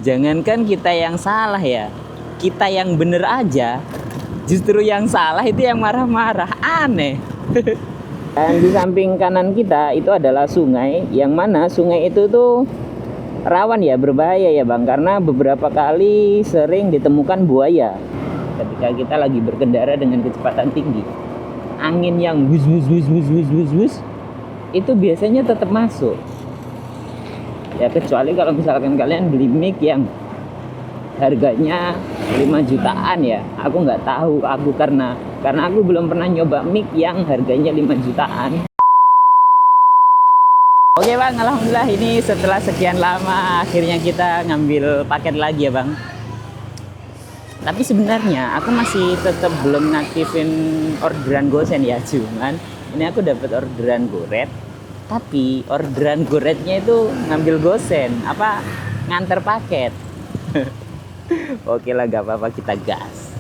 Jangankan kita yang salah ya, kita yang bener aja justru yang salah itu yang marah-marah. Aneh. Dan di samping kanan kita itu adalah sungai, yang mana sungai itu tuh rawan ya, berbahaya ya Bang, karena beberapa kali sering ditemukan buaya ketika kita lagi berkendara dengan kecepatan tinggi. Angin yang wus wus wus wus wus wus wus itu biasanya tetap masuk. Ya kecuali kalau misalkan kalian beli mic yang harganya 5 jutaan ya. Aku nggak tahu, karena aku belum pernah nyoba mic yang harganya 5 jutaan. Oke Bang, alhamdulillah ini setelah sekian lama akhirnya kita ngambil paket lagi ya Bang. Tapi sebenarnya aku masih tetap belum ngaktifin orderan gosen ya, cuman ini aku dapat orderan goret. Tapi orderan goretnya itu ngambil gosen, apa nganter paket. Oke lah, gak apa-apa, kita gas.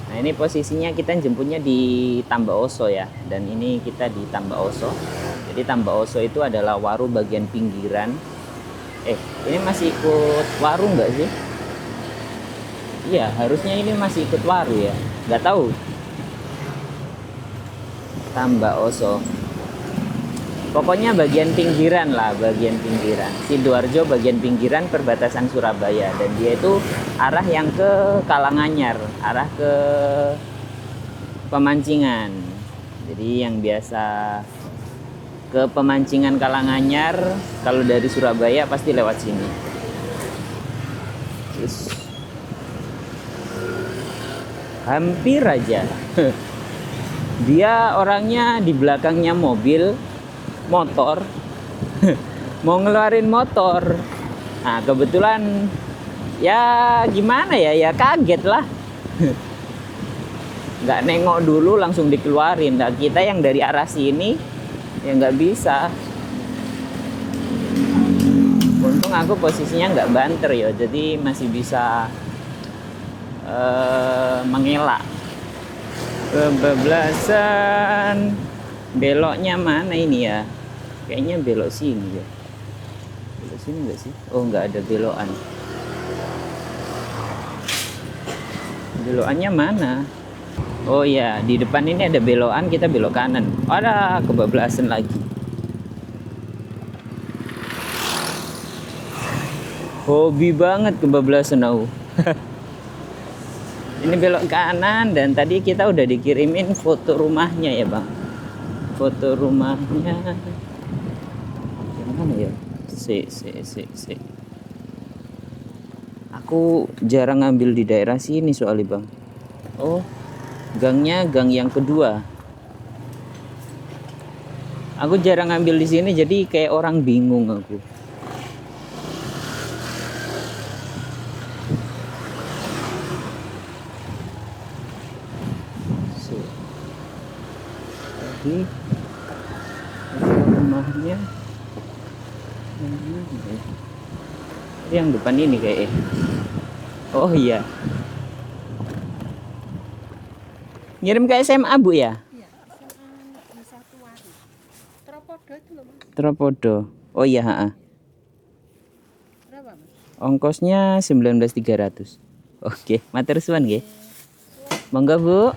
Nah ini posisinya kita jemputnya di Tambaoso ya, dan ini kita di Tambaoso. Jadi Tambaoso itu adalah Waru bagian pinggiran. Ini masih ikut Waru nggak sih? Iya, harusnya ini masih ikut Waru ya. Nggak tahu. Tambaoso. Pokoknya bagian pinggiran lah, bagian pinggiran. Sidoarjo bagian pinggiran perbatasan Surabaya. Dan dia itu arah yang ke Kalanganyar, arah ke Pemancingan. Jadi yang biasa ke Pemancingan Kalanganyar, kalau dari Surabaya pasti lewat sini. Terus hampir aja. Dia orangnya di belakangnya mobil, motor, mau ngeluarin motor. Nah kebetulan ya gimana ya, ya kaget lah. Nggak nengok dulu langsung dikeluarin. Nah kita yang dari arah sini ya nggak bisa. Untung aku posisinya nggak banter ya, jadi masih bisa mengelak. Kebablasan. Beloknya mana ini ya? Kayaknya belok sini ya. Belok sini nggak sih? Oh nggak ada belokan. Belokannya mana? Oh ya, di depan ini ada belokan, kita belok kanan. Ada kebablasan lagi. Hobi banget kebablasan aku. Ini belok kanan, dan tadi kita udah dikirimin foto rumahnya ya Bang. Foto rumahnya yang mana ya? Si. Aku jarang ngambil di daerah sini soalnya Bang. Oh, gangnya gang yang kedua. Aku jarang ngambil di sini, jadi kayak orang bingung aku. Tadi rumahnya yang depan ini kayak. Oh iya. Ngirim ke SMA Bu ya? Iya, SMA Satu Waru. Tropodo itu loh Mas. Tropodo. Oh iya, ha. Berapa Mas? Ongkosnya 19.300. Oke, matur suwun nggih. Monggo Bu.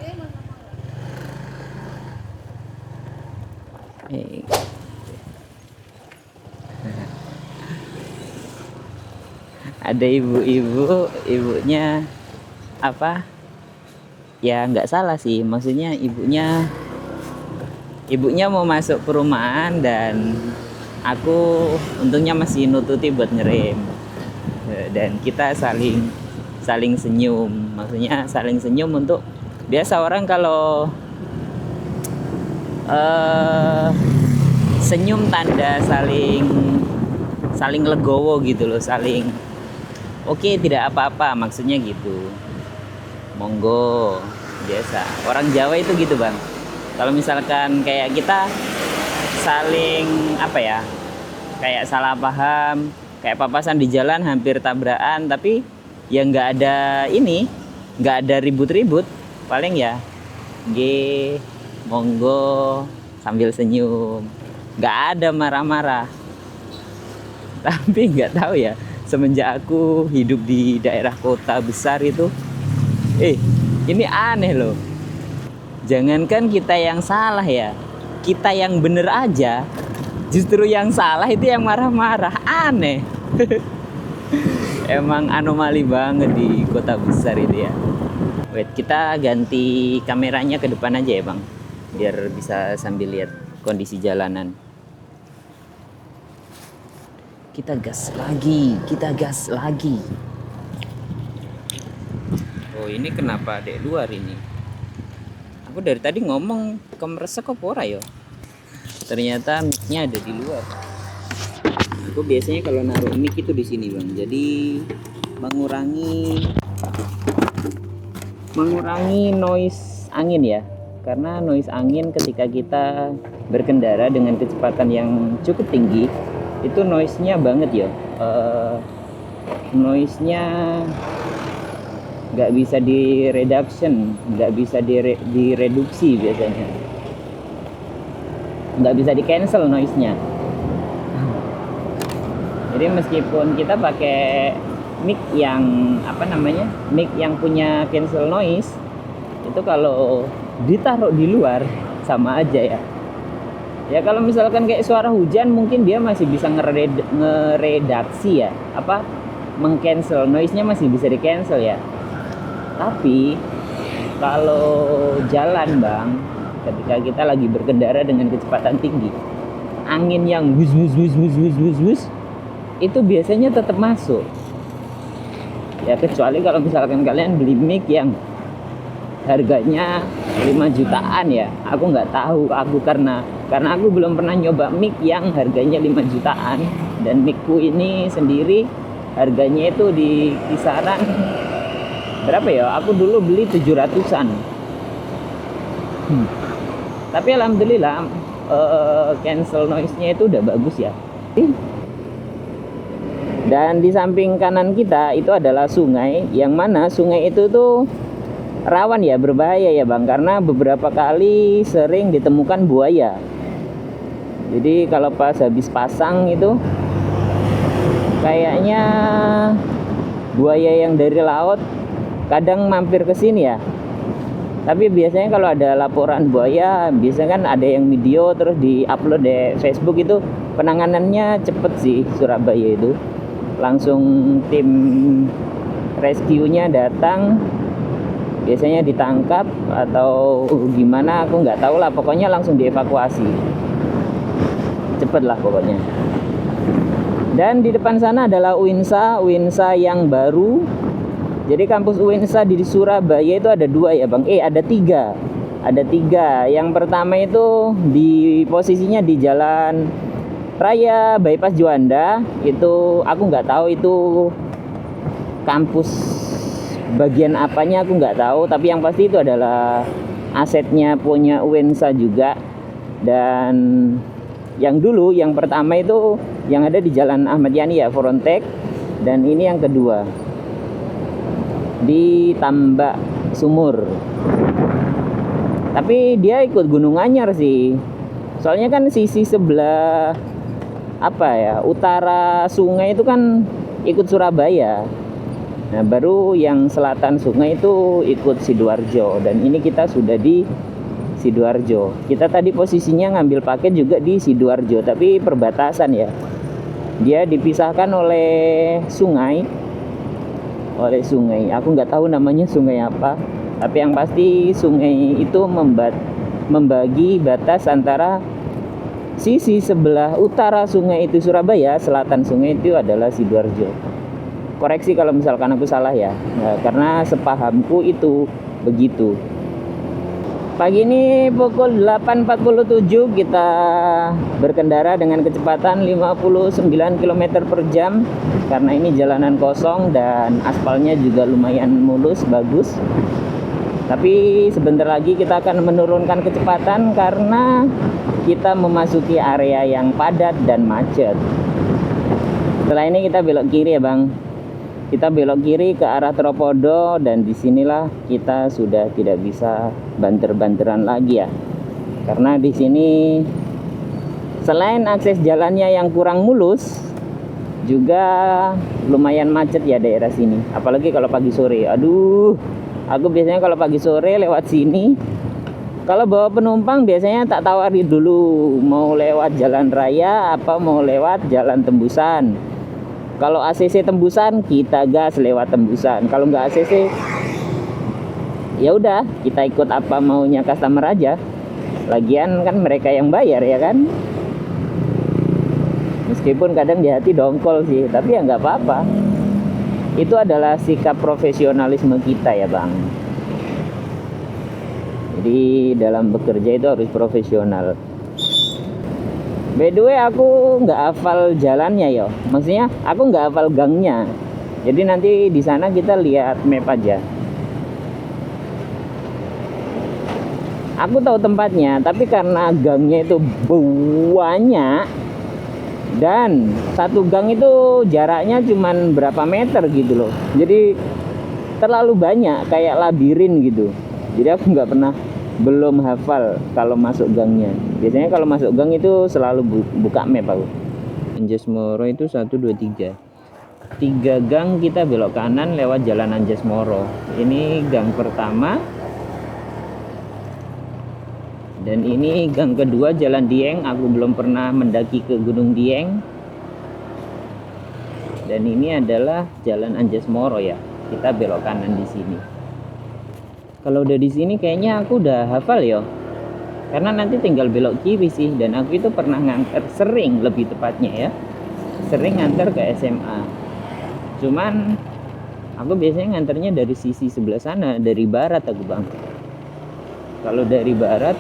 Ada ibu-ibu, ibunya apa? Ya nggak salah sih, maksudnya ibunya mau masuk perumahan, dan aku untungnya masih nututi buat ngerem. Dan kita saling senyum, maksudnya saling senyum untuk biasa orang kalau senyum tanda saling legowo gitu loh, saling oke, tidak apa-apa, maksudnya gitu. Monggo, biasa. Orang Jawa itu gitu Bang. Kalau misalkan kayak kita saling apa ya, kayak salah paham, kayak papasan di jalan hampir tabrakan, tapi ya nggak ada nggak ada ribut-ribut, paling ya monggo sambil senyum, nggak ada marah-marah. Tapi nggak tahu ya, semenjak aku hidup di daerah kota besar itu, ini aneh loh. Jangankan kita yang salah ya, kita yang bener aja, justru yang salah itu yang marah-marah. Aneh. Emang anomali banget di kota besar itu ya. Wait, kita ganti kameranya ke depan aja ya bang, biar bisa sambil lihat kondisi jalanan. Kita gas lagi. Oh ini kenapa dek luar ini? Aku dari tadi ngomong kemeresek kok ora yo. Ternyata mic-nya ada di luar. Aku biasanya kalau naruh mic itu di sini bang, jadi mengurangi noise angin ya. Karena noise angin ketika kita berkendara dengan kecepatan yang cukup tinggi, itu noise-nya banget ya. Noise-nya nggak bisa di reduction, nggak bisa direduksi biasanya, nggak bisa di cancel noise-nya. Jadi meskipun kita pakai mic yang mic yang punya cancel noise, itu kalau ditaruh di luar sama aja ya. Ya kalau misalkan kayak suara hujan mungkin dia masih bisa ngeredaksi ya, mengcancel noise-nya masih bisa di cancel ya. Tapi kalau jalan bang, ketika kita lagi berkendara dengan kecepatan tinggi, angin yang wus itu biasanya tetap masuk. Ya kecuali kalau misalkan kalian beli mic yang harganya 5 jutaan ya. Aku nggak tahu, karena aku belum pernah nyoba mic yang harganya 5 jutaan, dan micku ini sendiri harganya itu di kisaran berapa ya? Aku dulu beli 700-an. Tapi alhamdulillah cancel noise-nya itu udah bagus ya. Dan di samping kanan kita itu adalah sungai, yang mana sungai itu tuh rawan ya, berbahaya ya bang, karena beberapa kali sering ditemukan buaya. Jadi kalau pas habis pasang itu kayaknya buaya yang dari laut kadang mampir ke sini ya. Tapi biasanya kalau ada laporan buaya, biasanya kan ada yang video terus di-upload di Facebook, itu penanganannya cepet sih. Surabaya itu langsung tim rescue-nya datang, biasanya ditangkap atau gimana aku nggak tahu lah, pokoknya langsung dievakuasi, cepet lah pokoknya. Dan di depan sana adalah UINSA yang baru. Jadi kampus UINSA di Surabaya itu ada 2 ya bang, ada 3. Yang pertama itu di posisinya di Jalan Raya Bypass Juanda. Itu aku nggak tahu itu kampus bagian apanya, aku nggak tahu, tapi yang pasti itu adalah asetnya punya UINSA juga. Dan yang dulu, yang pertama itu yang ada di Jalan Ahmad Yani ya, Frontek. Dan ini yang kedua di Tambak Sumur. Tapi dia ikut Gunung Anyar sih, soalnya kan sisi sebelah utara sungai itu kan ikut Surabaya. Nah baru yang selatan sungai itu ikut Sidoarjo, dan ini kita sudah di Sidoarjo. Kita tadi posisinya ngambil paket juga di Sidoarjo, tapi perbatasan ya, dia dipisahkan oleh sungai. Aku nggak tahu namanya sungai apa, tapi yang pasti sungai itu membagi batas antara sisi sebelah utara sungai itu Surabaya, selatan sungai itu adalah Sidoarjo. Koreksi kalau misalkan aku salah ya, karena sepahamku itu begitu. Pagi ini pukul 8.47 kita berkendara dengan kecepatan 59 km per jam, karena ini jalanan kosong dan aspalnya juga lumayan mulus, bagus. Tapi sebentar lagi kita akan menurunkan kecepatan karena kita memasuki area yang padat dan macet. Setelah ini kita belok kiri ya bang. Kita belok kiri ke arah Tropodo, dan disinilah kita sudah tidak bisa banter-banteran lagi ya. Karena di sini selain akses jalannya yang kurang mulus, Juga lumayan macet ya daerah sini, apalagi kalau pagi sore. Aduh, aku biasanya kalau pagi sore lewat sini, kalau bawa penumpang biasanya tak tawari dulu mau lewat jalan raya apa mau lewat jalan tembusan. Kalau ACC tembusan kita gas lewat tembusan. Kalau nggak ACC ya udah kita ikut apa maunya customer aja. Lagian kan mereka yang bayar ya kan. Meskipun kadang di hati dongkol sih, tapi ya nggak apa-apa. Itu adalah sikap profesionalisme kita ya bang. Jadi dalam bekerja itu harus profesional. By the way, aku nggak hafal jalannya ya. Maksudnya aku nggak hafal gangnya. Jadi nanti di sana kita lihat map aja. Aku tahu tempatnya, tapi karena gangnya itu banyak dan satu gang itu jaraknya cuman berapa meter gitu loh. Jadi terlalu banyak kayak labirin gitu. Jadi aku nggak pernah belum hafal kalau masuk gangnya. Biasanya kalau masuk gang itu selalu buka map aku. Anjas Moro itu 1, 2, 3. 3 gang kita belok kanan lewat jalan Anjas Moro. Ini gang pertama. Dan ini gang kedua jalan Dieng. Aku belum pernah mendaki ke Gunung Dieng. Dan ini adalah jalan Anjas Moro ya. Kita belok kanan di sini. Kalau udah di sini kayaknya aku udah hafal ya. Karena nanti tinggal belok kiri sih. Dan aku itu pernah nganter, sering lebih tepatnya ya, sering nganter ke SMA. Cuman aku biasanya nganternya dari sisi sebelah sana, dari barat aku bang. Kalau dari barat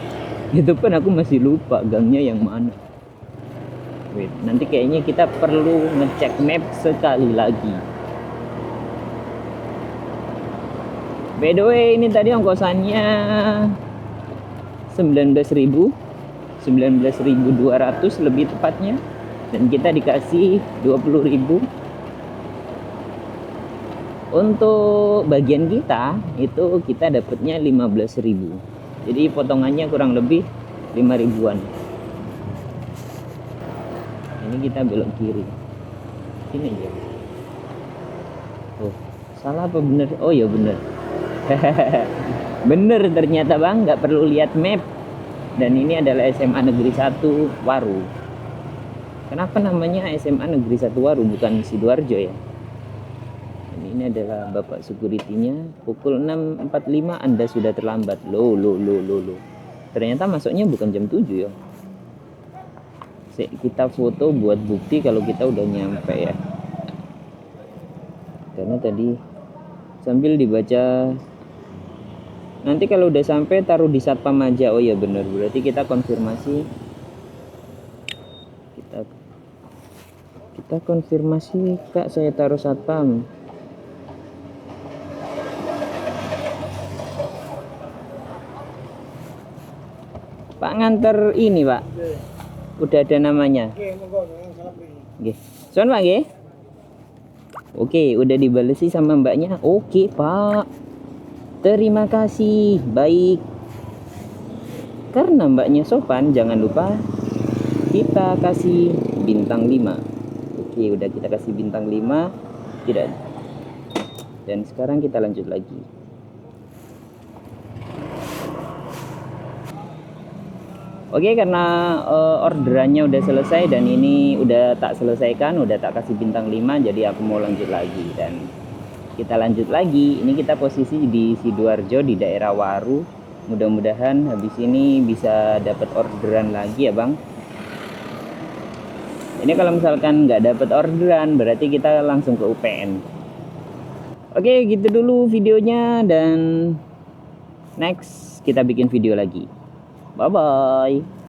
itu pun aku masih lupa gangnya yang mana. Wait, nanti kayaknya kita perlu ngecek map sekali lagi. By the way, ini tadi ongkosannya 19.000, 19.200 lebih tepatnya, dan kita dikasih 20.000. Untuk bagian kita itu kita dapatnya 15.000. Jadi potongannya kurang lebih 5 ribuan. Ini kita belok kiri. Sini aja. Oh, salah apa bener? Oh ya bener. Bener ternyata bang, nggak perlu lihat map. Dan ini adalah SMA Negeri 1 Waru. Kenapa namanya SMA Negeri 1 Waru bukan Sidoarjo ya? Dan ini adalah bapak security-nya. Pukul 6.45 Anda sudah terlambat. Loh. Ternyata masuknya bukan jam 7 ya. Kita foto buat bukti kalau kita udah nyampe ya. Karena tadi sambil dibaca. Nanti kalau udah sampai taruh di satpam aja. Oh ya benar, berarti kita konfirmasi. Kita konfirmasi, Kak, saya taruh satpam. Pak nganter ini, Pak. Udah ada namanya. Oke. Son, Pak, nggih. Oke, udah dibalesi sama mbaknya. Oke, Pak. Terima kasih, baik. Karena mbaknya sopan, jangan lupa kita kasih bintang 5. Oke, udah kita kasih bintang 5. Tidak. Dan sekarang kita lanjut lagi. Oke, karena orderannya udah selesai dan ini udah tak selesaikan, udah tak kasih bintang 5, jadi aku mau lanjut lagi. Dan kita lanjut lagi. Ini kita posisi di Sidoarjo di daerah Waru. Mudah-mudahan habis ini bisa dapat orderan lagi ya bang. Ini kalau misalkan nggak dapat orderan berarti kita langsung ke UPN. Oke, gitu dulu videonya dan next kita bikin video lagi. Bye bye.